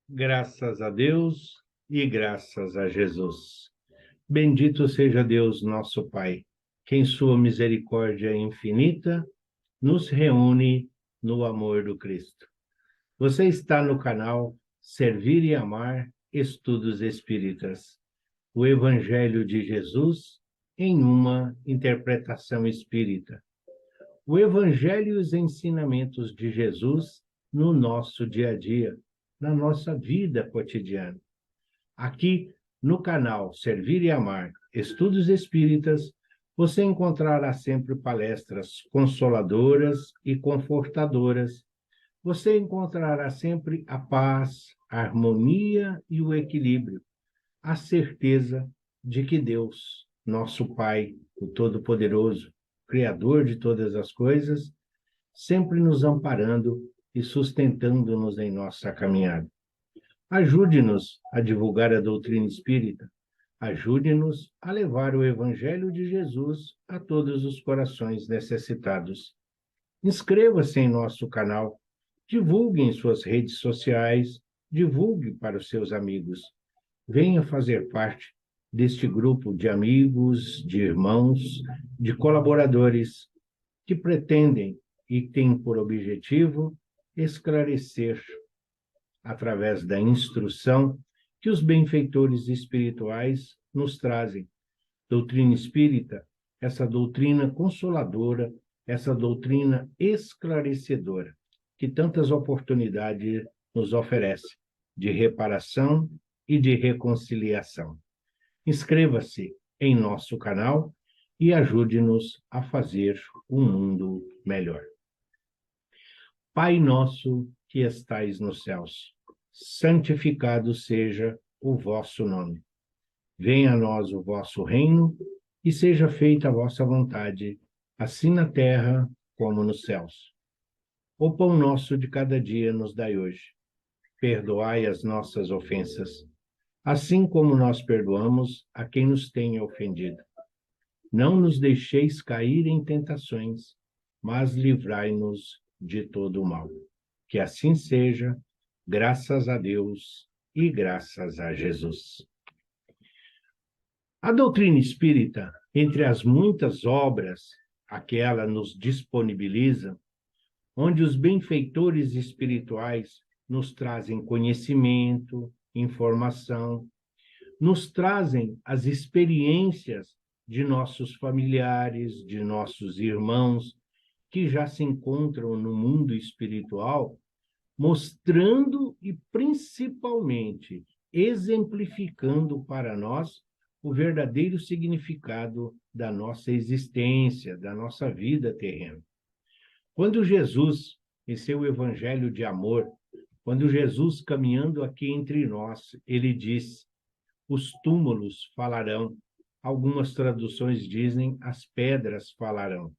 Graças a Deus e graças a Jesus. Bendito seja Deus, nosso Pai, que em sua misericórdia infinita nos reúne no amor do Cristo. Você está no canal Servir e Amar Estudos Espíritas, o Evangelho de Jesus em uma interpretação espírita. O Evangelho e os ensinamentos de Jesus no nosso dia a dia, na nossa vida cotidiana. Aqui no canal Servir e Amar Estudos Espíritas, você encontrará sempre palestras consoladoras e confortadoras. Você encontrará sempre a paz, a harmonia e o equilíbrio, a certeza de que Deus, nosso Pai, o Todo-Poderoso, Criador de todas as coisas, sempre nos amparando e sustentando-nos em nossa caminhada. Ajude-nos a divulgar a doutrina espírita. Ajude-nos a levar o Evangelho de Jesus a todos os corações necessitados. Inscreva-se em nosso canal, divulgue em suas redes sociais, divulgue para os seus amigos. Venha fazer parte deste grupo de amigos, de irmãos, de colaboradores que pretendem e têm por objetivo esclarecer, através da instrução que os benfeitores espirituais nos trazem. Doutrina espírita, essa doutrina consoladora, essa doutrina esclarecedora, que tantas oportunidades nos oferece de reparação e de reconciliação. Inscreva-se em nosso canal e ajude-nos a fazer um mundo melhor. Pai nosso que estais nos céus, santificado seja o vosso nome. Venha a nós o vosso reino e seja feita a vossa vontade, assim na terra como nos céus. O pão nosso de cada dia nos dai hoje. Perdoai as nossas ofensas, assim como nós perdoamos a quem nos tenha ofendido. Não nos deixeis cair em tentações, mas livrai-nos de todo o mal. Que assim seja, graças a Deus e graças a Jesus. A doutrina espírita, entre as muitas obras a que ela nos disponibiliza, onde os benfeitores espirituais nos trazem conhecimento, informação, nos trazem as experiências de nossos familiares, de nossos irmãos, que já se encontram no mundo espiritual, mostrando e principalmente exemplificando para nós o verdadeiro significado da nossa existência, da nossa vida terrena. Quando Jesus, em seu evangelho de amor, quando Jesus caminhando aqui entre nós, ele diz: os túmulos falarão. Algumas traduções dizem: as pedras falarão.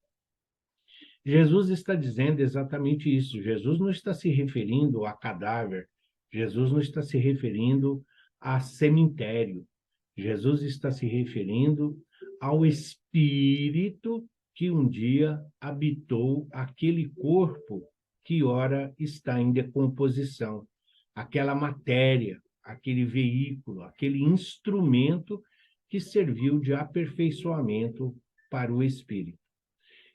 Jesus está dizendo exatamente isso. Jesus não está se referindo a cadáver. Jesus não está se referindo a cemitério. Jesus está se referindo ao espírito que um dia habitou aquele corpo que ora está em decomposição, aquela matéria, aquele veículo, aquele instrumento que serviu de aperfeiçoamento para o espírito.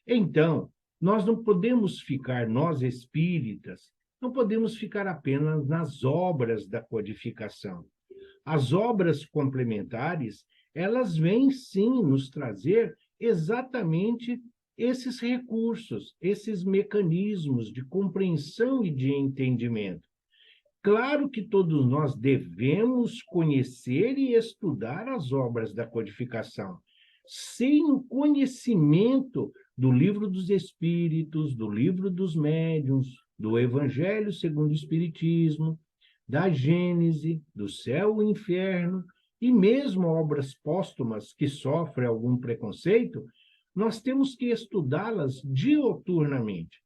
Então, nós não podemos ficar, nós espíritas, não podemos ficar apenas nas obras da codificação. As obras complementares, elas vêm sim nos trazer exatamente esses recursos, esses mecanismos de compreensão e de entendimento. Claro que todos nós devemos conhecer e estudar as obras da codificação. Sem o conhecimento do Livro dos Espíritos, do Livro dos Médiuns, do Evangelho segundo o Espiritismo, da Gênese, do céu e inferno, e mesmo obras póstumas que sofrem algum preconceito, nós temos que estudá-las dioturnamente.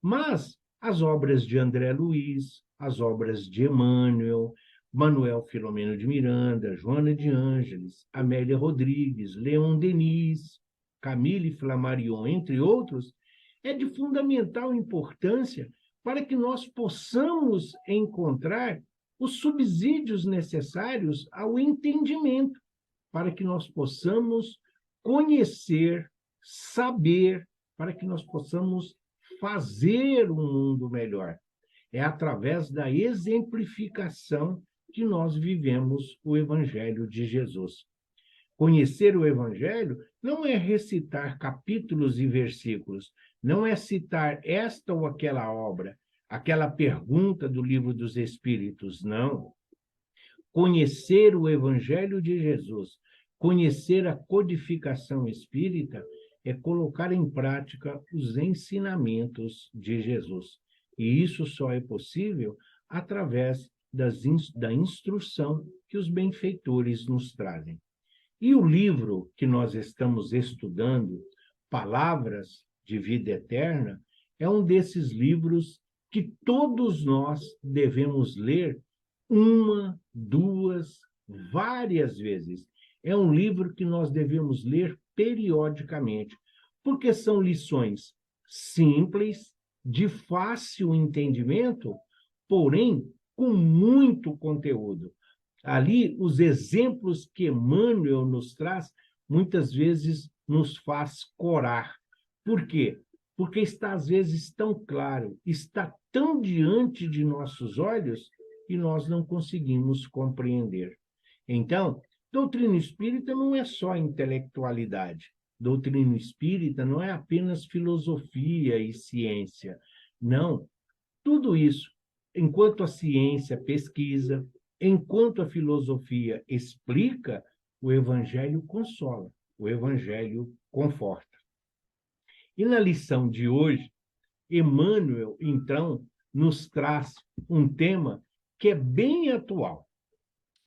Mas as obras de André Luiz, as obras de Emmanuel, Manuel Filomeno de Miranda, Joana de Ângeles, Amélia Rodrigues, Leon Denis, Camille Flammarion, entre outros, é de fundamental importância para que nós possamos encontrar os subsídios necessários ao entendimento, para que nós possamos conhecer, saber, para que nós possamos fazer um mundo melhor. É através da exemplificação que nós vivemos o Evangelho de Jesus. Conhecer o Evangelho não é recitar capítulos e versículos, não é citar esta ou aquela obra, aquela pergunta do Livro dos Espíritos, não. Conhecer o Evangelho de Jesus, conhecer a codificação espírita, é colocar em prática os ensinamentos de Jesus. E isso só é possível através da instrução que os benfeitores nos trazem. E o livro que nós estamos estudando, Palavras de Vida Eterna, é um desses livros que todos nós devemos ler uma, duas, várias vezes. É um livro que nós devemos ler periodicamente, porque são lições simples, de fácil entendimento, porém com muito conteúdo. Ali, os exemplos que Emmanuel nos traz, muitas vezes nos faz corar. Por quê? Porque está, às vezes, tão claro, está tão diante de nossos olhos e nós não conseguimos compreender. Então, doutrina espírita não é só intelectualidade. Doutrina espírita não é apenas filosofia e ciência. Não. Tudo isso, enquanto a ciência pesquisa, enquanto a filosofia explica, o Evangelho consola, o Evangelho conforta. E na lição de hoje, Emmanuel, então, nos traz um tema que é bem atual.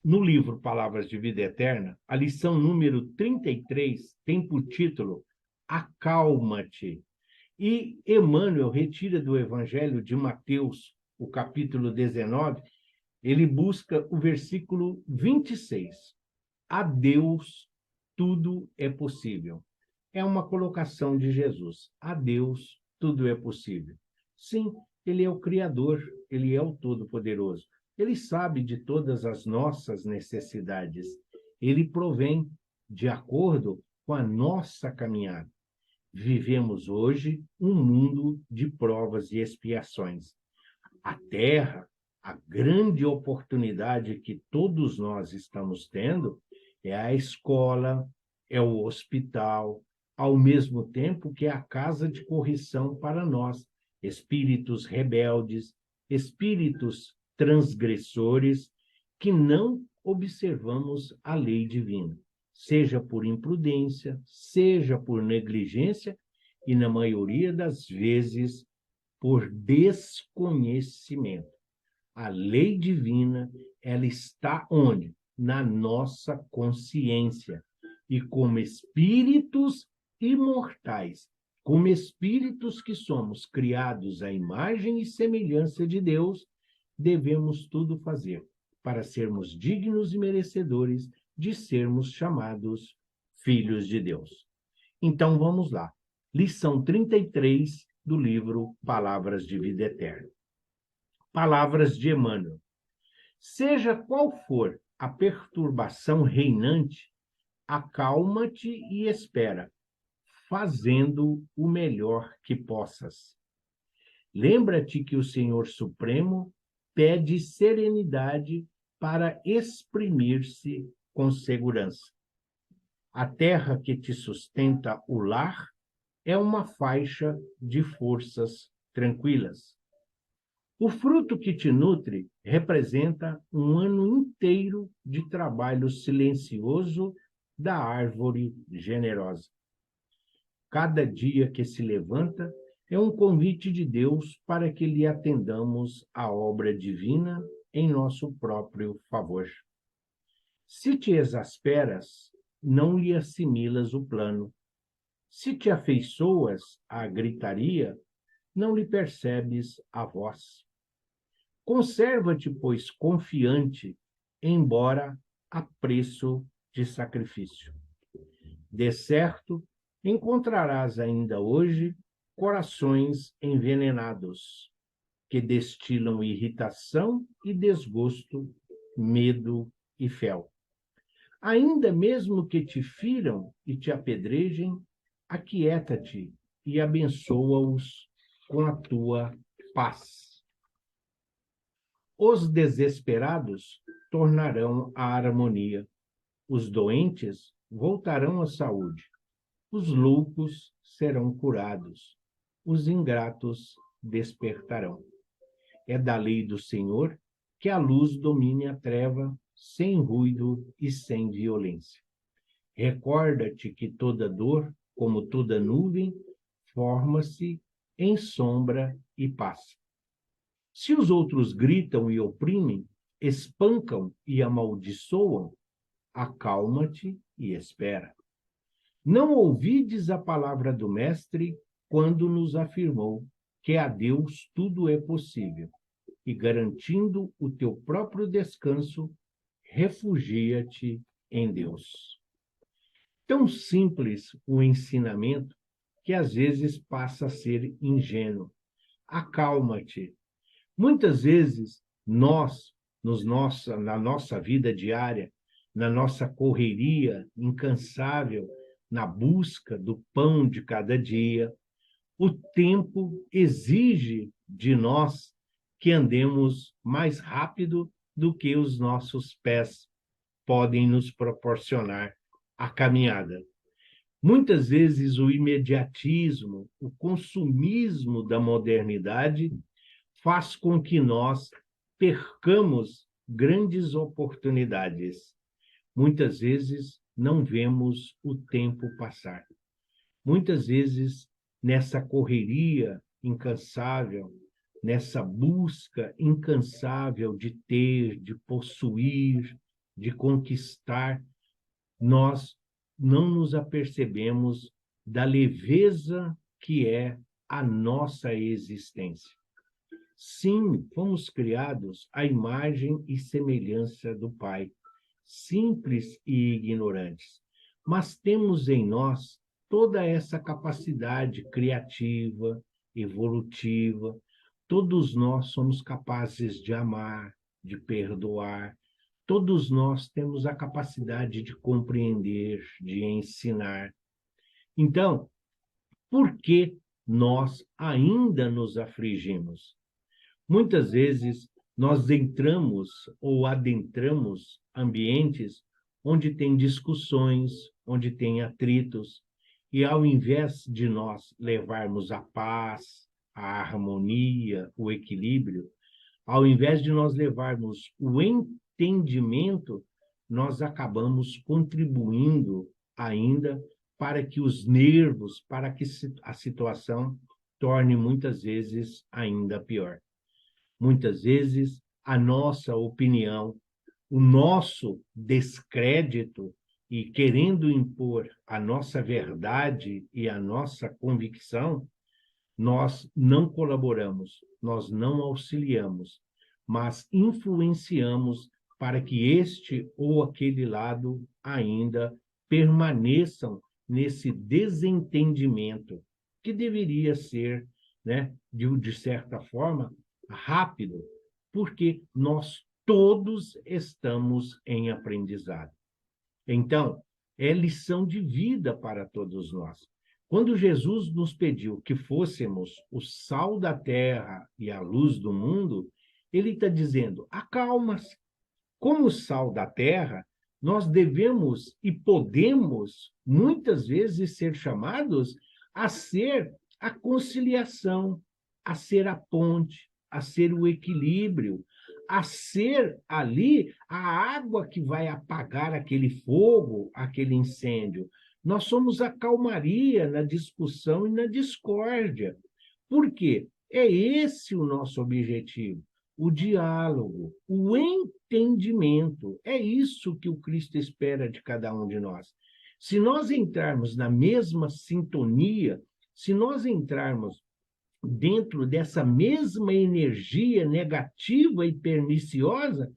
No livro Palavras de Vida Eterna, a lição número 33 tem por título Acalma-te. E Emmanuel retira do Evangelho de Mateus, o capítulo 19, ele busca o versículo 26. A Deus tudo é possível. É uma colocação de Jesus. A Deus tudo é possível. Sim, ele é o Criador, ele é o Todo-Poderoso. Ele sabe de todas as nossas necessidades. Ele provém de acordo com a nossa caminhada. Vivemos hoje um mundo de provas e expiações. A Terra, a grande oportunidade que todos nós estamos tendo é a escola, é o hospital, ao mesmo tempo que é a casa de correção para nós, espíritos rebeldes, espíritos transgressores, que não observamos a lei divina, seja por imprudência, seja por negligência e, na maioria das vezes, por desconhecimento. A lei divina, ela está onde? Na nossa consciência. E como espíritos imortais, como espíritos que somos criados à imagem e semelhança de Deus, devemos tudo fazer para sermos dignos e merecedores de sermos chamados filhos de Deus. Então vamos lá. Lição 33 do livro Palavras de Vida Eterna. Palavras de Emmanuel. Seja qual for a perturbação reinante, acalma-te e espera, fazendo o melhor que possas. Lembra-te que o Senhor Supremo pede serenidade para exprimir-se com segurança. A terra que te sustenta o lar é uma faixa de forças tranquilas. O fruto que te nutre representa um ano inteiro de trabalho silencioso da árvore generosa. Cada dia que se levanta é um convite de Deus para que lhe atendamos a obra divina em nosso próprio favor. Se te exasperas, não lhe assimilas o plano. Se te afeiçoas à gritaria, não lhe percebes a voz. Conserva-te, pois, confiante, embora a preço de sacrifício. De certo, encontrarás ainda hoje corações envenenados. que destilam irritação e desgosto, medo e fel. Ainda mesmo que te firam e te apedrejem, aquieta-te e abençoa-os com a tua paz. Os desesperados tornarão à harmonia, os doentes voltarão à saúde, os loucos serão curados, os ingratos despertarão. É da lei do Senhor que a luz domine a treva, sem ruído e sem violência. Recorda-te que toda dor, como toda nuvem, forma-se em sombra e passa. Se os outros gritam e oprimem, espancam e amaldiçoam, acalma-te e espera. Não ouvides a palavra do Mestre quando nos afirmou que a Deus tudo é possível, e garantindo o teu próprio descanso, refugia-te em Deus. Tão simples o ensinamento que às vezes passa a ser ingênuo. Acalma-te. Muitas vezes nós, na nossa vida diária, na nossa correria incansável, na busca do pão de cada dia, o tempo exige de nós que andemos mais rápido do que os nossos pés podem nos proporcionar a caminhada. Muitas vezes o imediatismo, o consumismo da modernidade faz com que nós percamos grandes oportunidades. Muitas vezes não vemos o tempo passar. Muitas vezes, nessa correria incansável, nessa busca incansável de ter, de possuir, de conquistar, nós não nos apercebemos da leveza que é a nossa existência. Sim, fomos criados à imagem e semelhança do Pai, simples e ignorantes, mas temos em nós toda essa capacidade criativa, evolutiva. Todos nós somos capazes de amar, de perdoar. Todos nós temos a capacidade de compreender, de ensinar. Então, por que nós ainda nos afligimos? Muitas vezes nós entramos ou adentramos ambientes onde tem discussões, onde tem atritos, e ao invés de nós levarmos a paz, a harmonia, o equilíbrio, ao invés de nós levarmos o entendimento, nós acabamos contribuindo ainda para que os nervos, para que a situação torne muitas vezes ainda pior. Muitas vezes a nossa opinião, o nosso descrédito e querendo impor a nossa verdade e a nossa convicção, nós não colaboramos, nós não auxiliamos, mas influenciamos para que este ou aquele lado ainda permaneçam nesse desentendimento que deveria ser, né, de certa forma, rápido, porque nós todos estamos em aprendizado. Então, é lição de vida para todos nós. Quando Jesus nos pediu que fôssemos o sal da terra e a luz do mundo, ele está dizendo, acalma-se. Como sal da terra, nós devemos e podemos, muitas vezes, ser chamados a ser a conciliação, a ser a ponte, a ser o equilíbrio, a ser ali a água que vai apagar aquele fogo, aquele incêndio. Nós somos a calmaria na discussão e na discórdia. Por quê? É esse o nosso objetivo, o diálogo, o entendimento. É isso que o Cristo espera de cada um de nós. Se nós entrarmos na mesma sintonia, se nós entrarmos dentro dessa mesma energia negativa e perniciosa,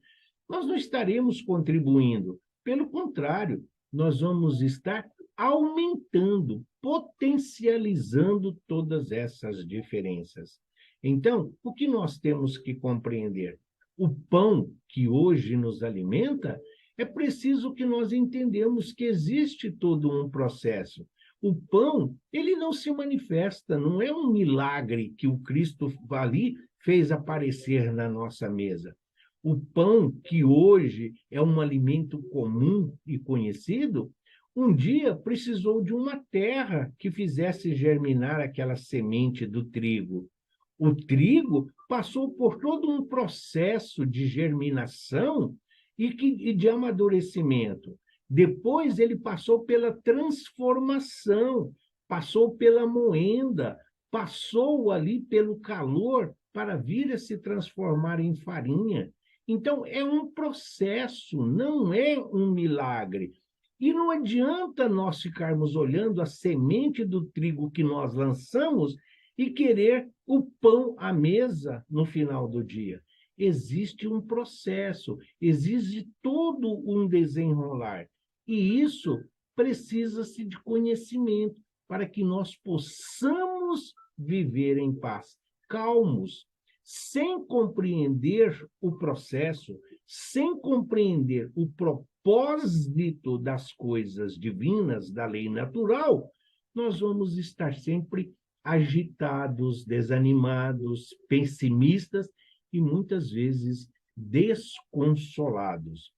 nós não estaremos contribuindo. Pelo contrário, nós vamos estar aumentando, potencializando todas essas diferenças. Então, o que nós temos que compreender? O pão que hoje nos alimenta, é preciso que nós entendamos que existe todo um processo. O pão, ele não se manifesta, não é um milagre que o Cristo ali fez aparecer na nossa mesa. O pão, que hoje é um alimento comum e conhecido, um dia precisou de uma terra que fizesse germinar aquela semente do trigo. O trigo passou por todo um processo de germinação e de amadurecimento. Depois ele passou pela transformação, passou pela moenda, passou ali pelo calor para vir a se transformar em farinha. Então, é um processo, não é um milagre. E não adianta nós ficarmos olhando a semente do trigo que nós lançamos e querer o pão à mesa no final do dia. Existe um processo, existe todo um desenrolar. E isso precisa-se de conhecimento para que nós possamos viver em paz, calmos, sem compreender o processo, sem compreender o propósito das coisas divinas, da lei natural, nós vamos estar sempre agitados, desanimados, pessimistas e muitas vezes desconsolados.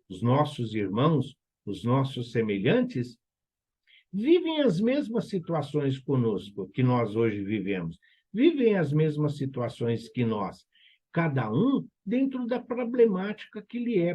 Os nossos irmãos, os nossos semelhantes, vivem as mesmas situações conosco que nós hoje vivemos, vivem as mesmas situações que nós, cada um dentro da problemática que lhe é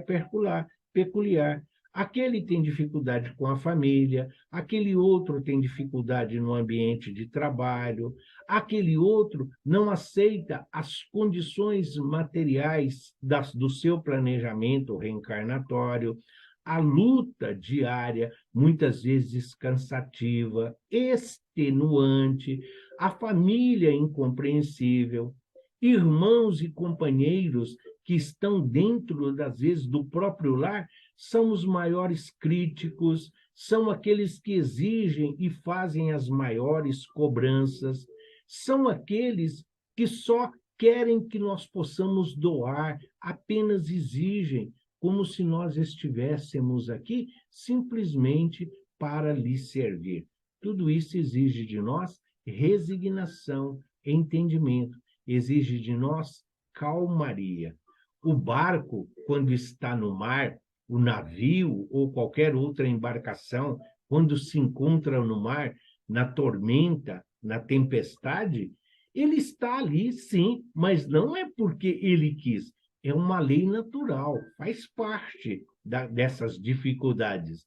peculiar. Aquele tem dificuldade com a família, aquele outro tem dificuldade no ambiente de trabalho, aquele outro não aceita as condições materiais do seu planejamento reencarnatório, a luta diária, muitas vezes cansativa, extenuante, a família incompreensível, irmãos e companheiros que estão dentro, às vezes, do próprio lar, são os maiores críticos, são aqueles que exigem e fazem as maiores cobranças, são aqueles que só querem que nós possamos doar, apenas exigem, como se nós estivéssemos aqui simplesmente para lhe servir. Tudo isso exige de nós resignação, entendimento, exige de nós calmaria. O barco, quando está no mar, o navio ou qualquer outra embarcação, quando se encontra no mar, na tormenta, na tempestade, ele está ali, sim, mas não é porque ele quis, é uma lei natural, faz parte dessas dificuldades.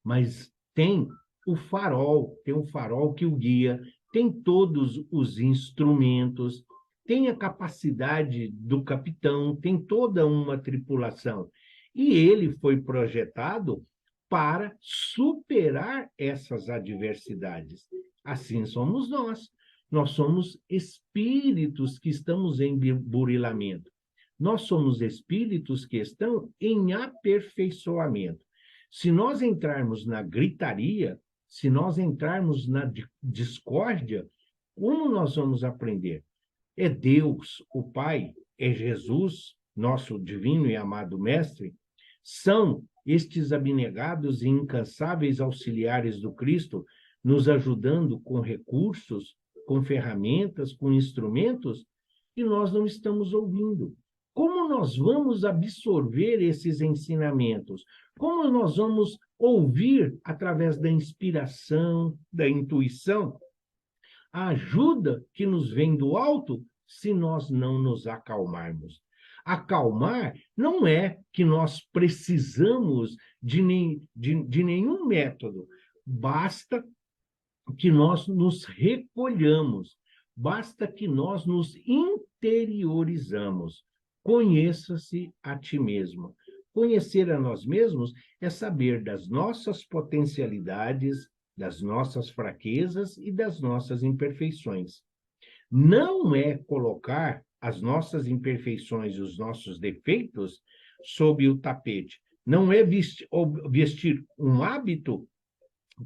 Mas tem o farol que o guia, tem todos os instrumentos, tem a capacidade do capitão, tem toda uma tripulação. E ele foi projetado para superar essas adversidades. Assim somos nós. Nós somos espíritos que estamos em burilamento. Nós somos espíritos que estão em aperfeiçoamento. Se nós entrarmos na gritaria, se nós entrarmos na discórdia, como nós vamos aprender? É Deus, o Pai, é Jesus, nosso divino e amado Mestre, são estes abnegados e incansáveis auxiliares do Cristo, nos ajudando com recursos, com ferramentas, com instrumentos, e nós não estamos ouvindo. Como nós vamos absorver esses ensinamentos? Como nós vamos ouvir através da inspiração, da intuição, a ajuda que nos vem do alto, se nós não nos acalmarmos? Acalmar não é que nós precisamos de nenhum método, basta que nós nos recolhamos, basta que nós nos interiorizamos. Conheça-se a ti mesmo. Conhecer a nós mesmos é saber das nossas potencialidades, das nossas fraquezas e das nossas imperfeições. Não é colocar as nossas imperfeições e os nossos defeitos sob o tapete. Não é vestir um hábito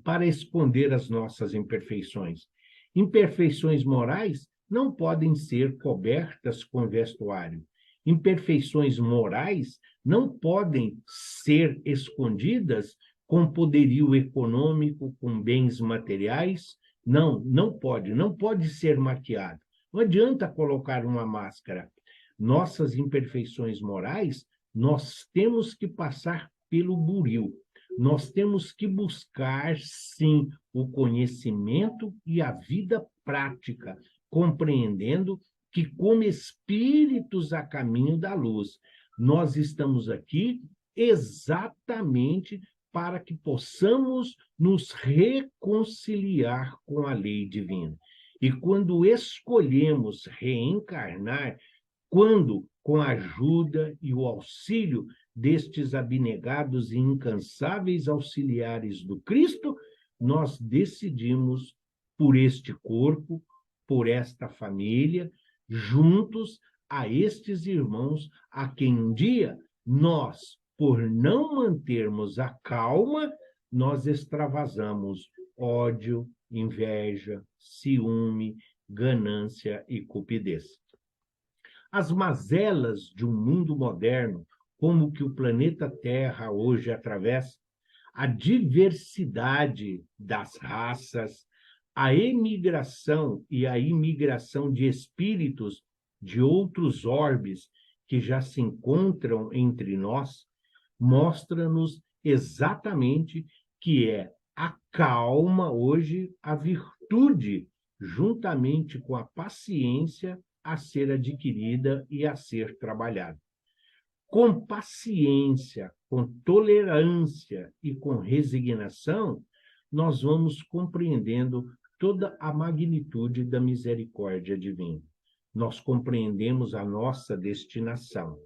para esconder as nossas imperfeições. Imperfeições morais não podem ser cobertas com vestuário. Imperfeições morais não podem ser escondidas com poderio econômico, com bens materiais. Não, não pode ser maquiado. Não adianta colocar uma máscara. Nossas imperfeições morais, nós temos que passar pelo buril. Nós temos que buscar, sim, o conhecimento e a vida prática, compreendendo que, como espíritos a caminho da luz, nós estamos aqui exatamente para que possamos nos reconciliar com a lei divina. E quando escolhemos reencarnar, quando, com a ajuda e o auxílio destes abnegados e incansáveis auxiliares do Cristo, nós decidimos por este corpo, por esta família, juntos a estes irmãos a quem um dia nós, por não mantermos a calma, nós extravasamos ódio, inveja, ciúme, ganância e cupidez. As mazelas de um mundo moderno, como o que o planeta Terra hoje atravessa, a diversidade das raças, a emigração e a imigração de espíritos de outros orbes que já se encontram entre nós, mostra-nos exatamente que é a calma hoje a virtude, juntamente com a paciência, a ser adquirida e a ser trabalhada. Com paciência, com tolerância e com resignação, nós vamos compreendendo toda a magnitude da misericórdia divina. Nós compreendemos a nossa destinação.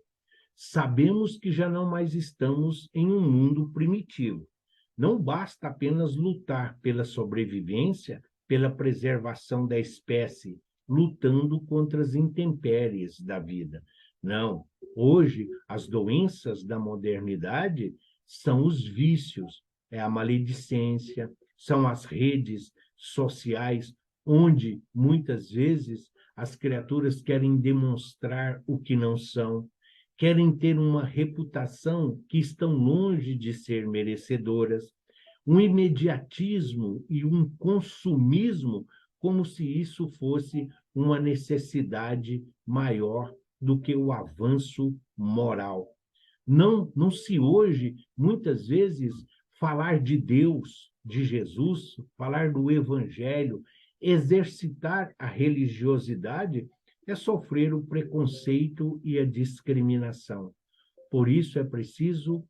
Sabemos que já não mais estamos em um mundo primitivo. Não basta apenas lutar pela sobrevivência, pela preservação da espécie, lutando contra as intempéries da vida. Não. Hoje, as doenças da modernidade são os vícios, é a maledicência, são as redes sociais, onde, muitas vezes, as criaturas querem demonstrar o que não são, querem ter uma reputação que estão longe de ser merecedoras, um imediatismo e um consumismo como se isso fosse uma necessidade maior do que o avanço moral. Não se hoje, muitas vezes, falar de Deus, de Jesus, falar do Evangelho, exercitar a religiosidade é sofrer o preconceito e a discriminação. Por isso é preciso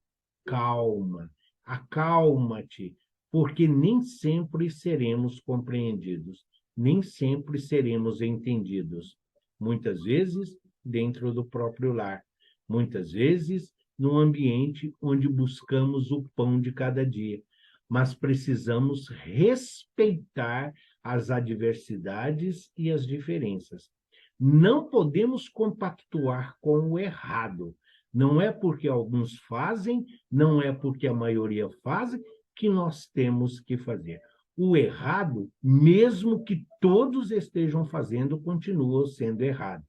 calma, acalma-te, porque nem sempre seremos compreendidos, nem sempre seremos entendidos. Muitas vezes dentro do próprio lar, muitas vezes num ambiente onde buscamos o pão de cada dia, mas precisamos respeitar as adversidades e as diferenças. Não podemos compactuar com o errado. Não é porque alguns fazem, não é porque a maioria faz, que nós temos que fazer. O errado, mesmo que todos estejam fazendo, continua sendo errado.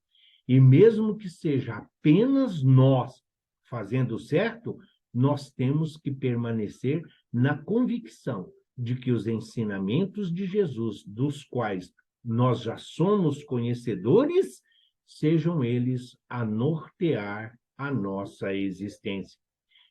E mesmo que seja apenas nós fazendo certo, nós temos que permanecer na convicção de que os ensinamentos de Jesus, dos quais nós já somos conhecedores, sejam eles a nortear a nossa existência.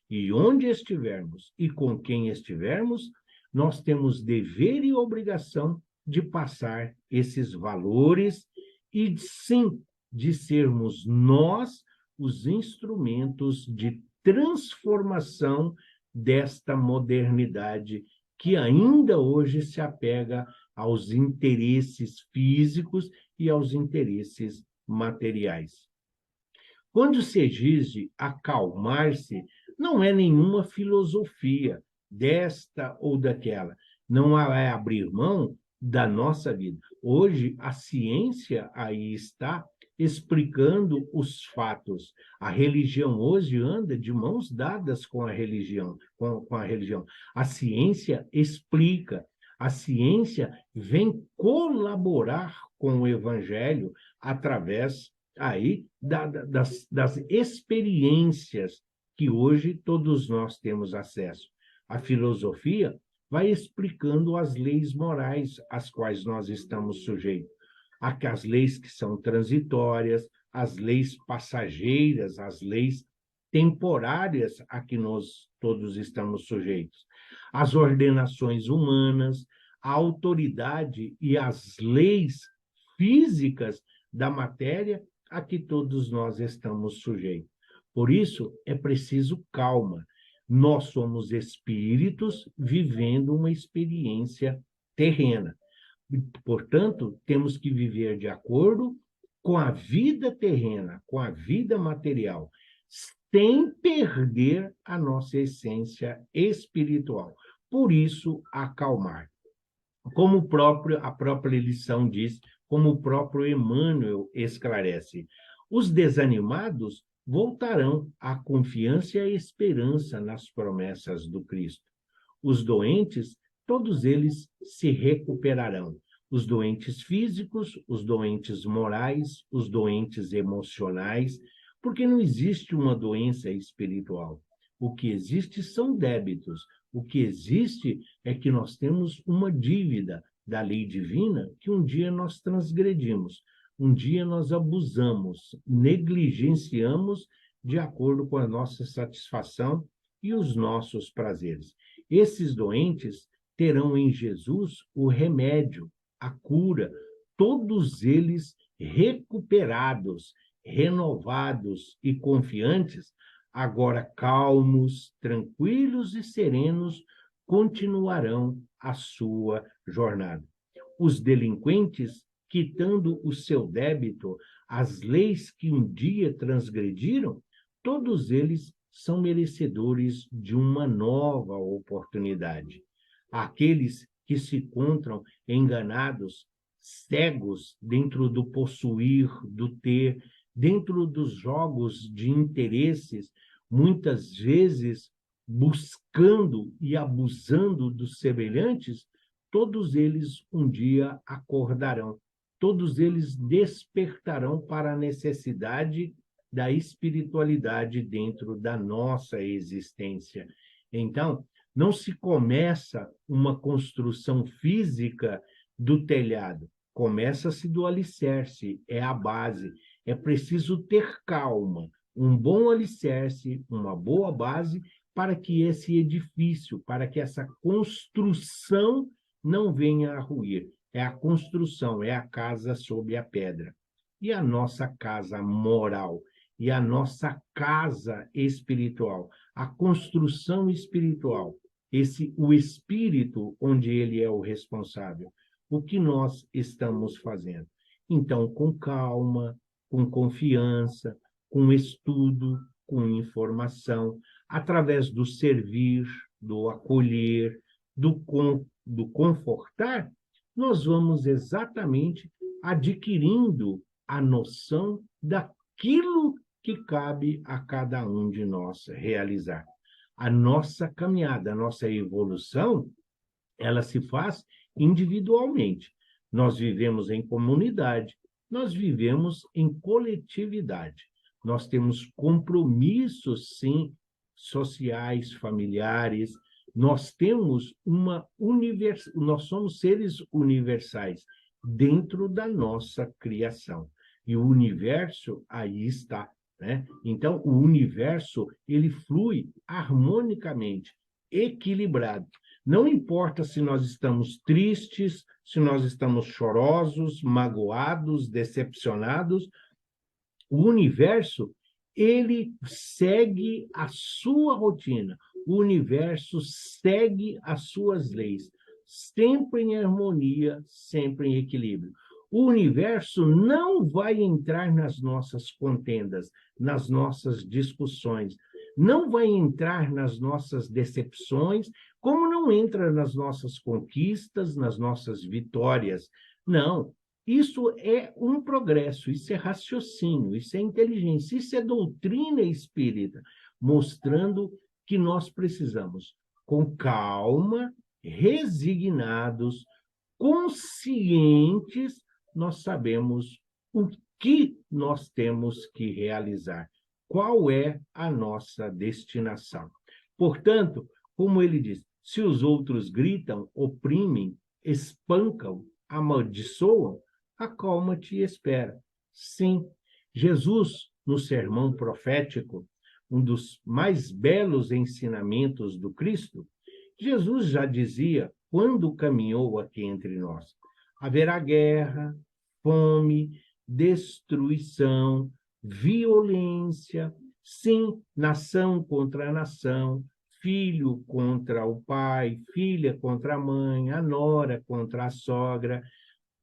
E onde estivermos e com quem estivermos, nós temos dever e obrigação de passar esses valores e, sim, de sermos nós os instrumentos de transformação desta modernidade que ainda hoje se apega aos interesses físicos e aos interesses materiais. Quando se diz de acalmar-se, não é nenhuma filosofia desta ou daquela. Não é abrir mão da nossa vida. Hoje, a ciência aí está explicando os fatos. A religião hoje anda de mãos dadas com a religião, com a religião. A ciência explica, a ciência vem colaborar com o Evangelho através aí das experiências que hoje todos nós temos acesso. A filosofia vai explicando as leis morais às quais nós estamos sujeitos. As leis que são transitórias, as leis passageiras, as leis temporárias a que nós todos estamos sujeitos. As ordenações humanas, a autoridade e as leis físicas da matéria a que todos nós estamos sujeitos. Por isso, é preciso calma. Nós somos espíritos vivendo uma experiência terrena. Portanto, temos que viver de acordo com a vida terrena, com a vida material, sem perder a nossa essência espiritual. Por isso, acalmar. Como a própria lição diz, como o próprio Emmanuel esclarece, os desanimados voltarão à confiança e à esperança nas promessas do Cristo. Os doentes, todos eles se recuperarão. Os doentes físicos, os doentes morais, os doentes emocionais, porque não existe uma doença espiritual. O que existe são débitos. O que existe é que nós temos uma dívida da lei divina que um dia nós transgredimos, um dia nós abusamos, negligenciamos de acordo com a nossa satisfação e os nossos prazeres. Esses doentes terão em Jesus o remédio, a cura, todos eles recuperados, renovados e confiantes, agora calmos, tranquilos e serenos, continuarão a sua jornada. Os delinquentes, quitando o seu débito, as leis que um dia transgrediram, todos eles são merecedores de uma nova oportunidade. Aqueles que se encontram enganados, cegos dentro do possuir, do ter, dentro dos jogos de interesses, muitas vezes buscando e abusando dos semelhantes, todos eles um dia acordarão, todos eles despertarão para a necessidade da espiritualidade dentro da nossa existência. Então, não se começa uma construção física do telhado, começa-se do alicerce, é a base. É preciso ter calma, um bom alicerce, uma boa base, para que esse edifício, para que essa construção não venha a ruir. É a construção, é a casa sob a pedra. E a nossa casa moral, e a nossa casa espiritual, a construção espiritual, o espírito onde ele é o responsável. O que nós estamos fazendo? Então, com calma, com confiança, com estudo, com informação, através do servir, do acolher, do confortar, nós vamos exatamente adquirindo a noção daquilo que cabe a cada um de nós realizar. A nossa caminhada, a nossa evolução, ela se faz individualmente. Nós vivemos em comunidade, nós vivemos em coletividade. Nós temos compromissos, sim, sociais, familiares. Nós temos nós somos seres universais dentro da nossa criação. E o universo aí está, né? Então, o universo, ele flui harmonicamente, equilibrado. Não importa se nós estamos tristes, se nós estamos chorosos, magoados, decepcionados, o universo, ele segue a sua rotina, o universo segue as suas leis, sempre em harmonia, sempre em equilíbrio. O universo não vai entrar nas nossas contendas, nas nossas discussões, não vai entrar nas nossas decepções, como não entra nas nossas conquistas, nas nossas vitórias. Não, isso é um progresso, isso é raciocínio, isso é inteligência, isso é doutrina espírita, mostrando que nós precisamos, com calma, resignados, conscientes, nós sabemos o que nós temos que realizar, qual é a nossa destinação. Portanto, como ele diz, se os outros gritam, oprimem, espancam, amaldiçoam, acalma-te e espera. Sim, Jesus, no sermão profético, um dos mais belos ensinamentos do Cristo, Jesus já dizia, quando caminhou aqui entre nós, haverá guerra, fome, destruição, violência, sim, nação contra nação, filho contra o pai, filha contra a mãe, a nora contra a sogra.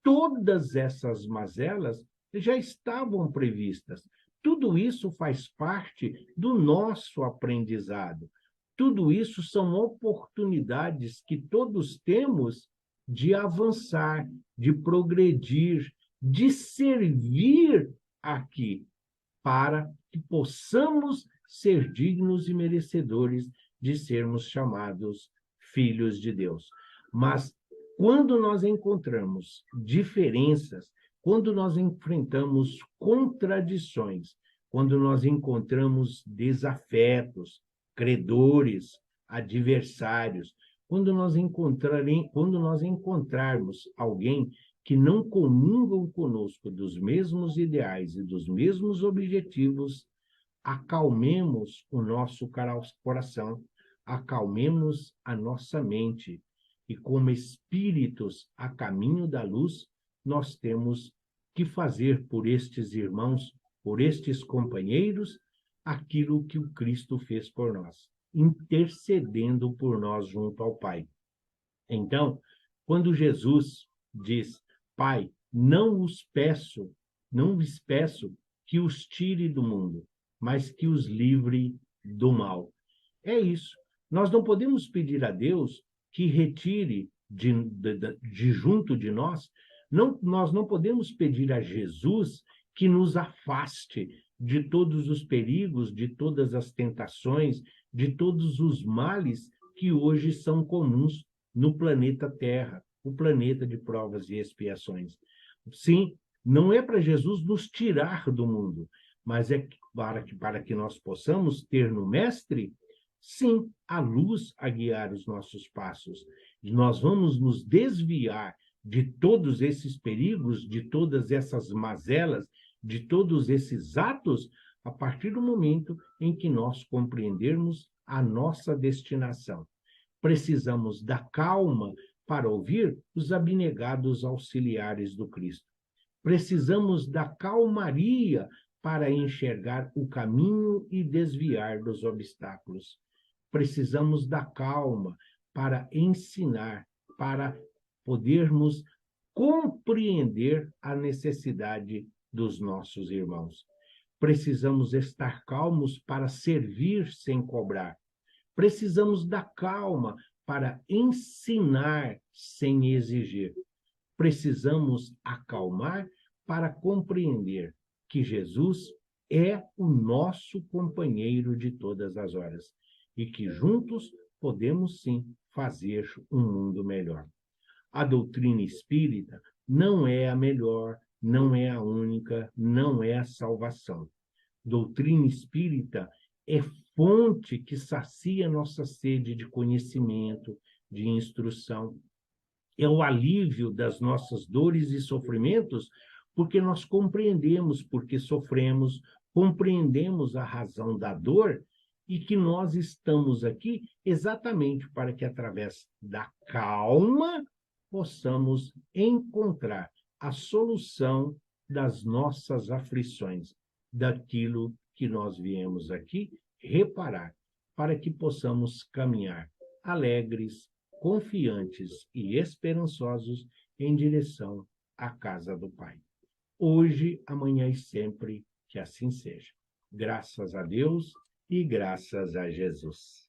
Todas essas mazelas já estavam previstas. Tudo isso faz parte do nosso aprendizado. Tudo isso são oportunidades que todos temos de avançar, de progredir, de servir aqui, para que possamos ser dignos e merecedores de sermos chamados filhos de Deus. Mas quando nós encontramos diferenças, quando nós enfrentamos contradições, quando nós encontramos desafetos, credores, adversários, quando nós encontrarmos alguém que não comungam conosco dos mesmos ideais e dos mesmos objetivos, acalmemos o nosso coração, acalmemos a nossa mente, e como espíritos a caminho da luz, nós temos que fazer por estes irmãos, por estes companheiros, aquilo que o Cristo fez por nós, intercedendo por nós junto ao Pai. Então, quando Jesus diz, Pai, não lhes peço que os tire do mundo, mas que os livre do mal. É isso. Nós não podemos pedir a Deus que retire de junto de nós, nós não podemos pedir a Jesus que nos afaste de todos os perigos, de todas as tentações, de todos os males que hoje são comuns no planeta Terra, o planeta de provas e expiações. Sim, não é para Jesus nos tirar do mundo, mas é para que nós possamos ter no Mestre, sim, a luz a guiar os nossos passos. E nós vamos nos desviar de todos esses perigos, de todas essas mazelas, de todos esses atos, a partir do momento em que nós compreendermos a nossa destinação. Precisamos da calma para ouvir os abnegados auxiliares do Cristo. Precisamos da calmaria para enxergar o caminho e desviar dos obstáculos. Precisamos da calma para ensinar, para podermos compreender a necessidade dos nossos irmãos. Precisamos estar calmos para servir sem cobrar. Precisamos da calma para ensinar sem exigir. Precisamos acalmar para compreender que Jesus é o nosso companheiro de todas as horas e que juntos podemos sim fazer um mundo melhor. A doutrina espírita não é a melhor, não é a única, não é a salvação. Doutrina espírita é fonte que sacia nossa sede de conhecimento, de instrução. É o alívio das nossas dores e sofrimentos, porque nós compreendemos porque sofremos, compreendemos a razão da dor e que nós estamos aqui exatamente para que, através da calma, possamos encontrar a solução das nossas aflições, daquilo que nós viemos aqui reparar, para que possamos caminhar alegres, confiantes e esperançosos em direção à casa do Pai. Hoje, amanhã e sempre, que assim seja. Graças a Deus e graças a Jesus.